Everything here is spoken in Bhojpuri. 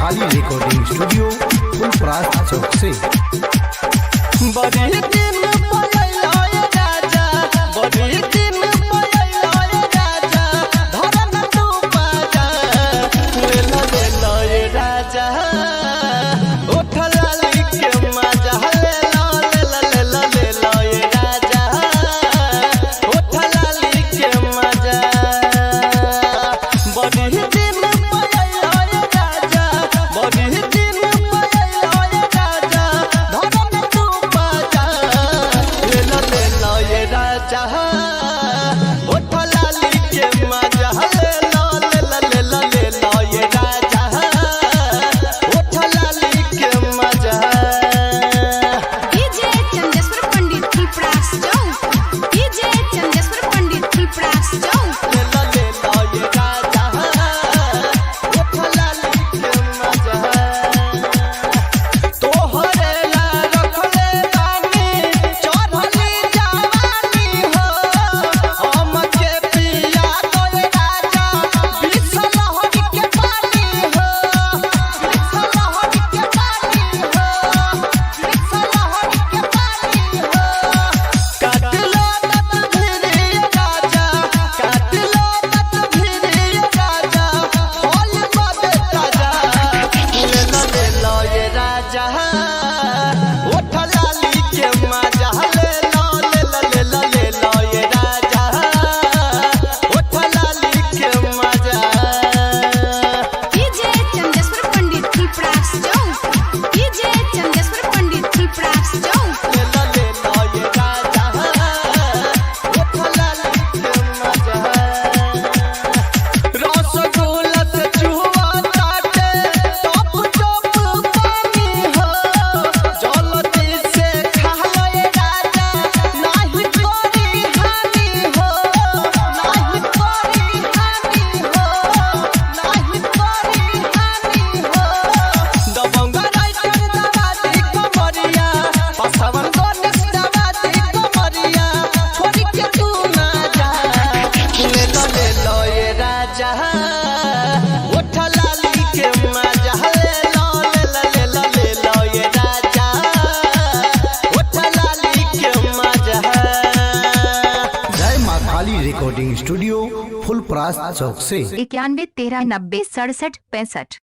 काली रिकॉर्डिंग स्टूडियो फुलपरास चौक से। बड़ी दिन पलैलाय राजा, बड़ी दिन पलैलाय राजा, धरन तू बाजा, ले राजा, उठ लाली के मजा, ले राजा, उठ लाली के मजा। बड़ी दिन पलैलाय राजा, बड़ी दिन पलैलाय राजा, धरन तू बाजा, ले राजा, उठ लाली के मजा, ले राजा, उठ लाली के मजा। डीजे चंदेश्वर पंडित फुलपरास चौक, डीजे चंदेश्वर पंडित फुलपरास चौक। राजा, उठ लाली के मजा। तोहरे ला रखले बानी चढ़ली जवानी हो, हमके पिया तोय राजा, बिसल हट के पानी हो, बिसल हट के पानी हो, बिसल हट के पानी हो। काट लो तत भिरी राजा, काट लो तत भिरी राजा, होल बदे ताजा, ले ये राजा, उठ लाली के मजा, ले ये राजा, उठ लाली के मजा। डीजे चंदेश्वर पंडित फुलपरास चौक, डीजे चंदेश्वर पंडित फुलपरास चौक। ये राजा, उठ लाली के मजा। रसगुल्ला से चुआ ताटे, टप टप पानी हो, जल्दी से खा लो ये राजा, नाही करी हानि हो, नाही करी हानि हो, नाही करी हानि हो। दबंगा राइटर दबाती कमरिया, पसावन गणेश दबाती कमरिया, छोड़ी के तू ना जा, ले लो ये राजा, उठ लाली के मजा, ले लो ये राजा, उठ लाली के मजा। जय माँ काली रिकॉर्डिंग स्टूडियो फुलपरास चौक से। 91 13 90 67 65।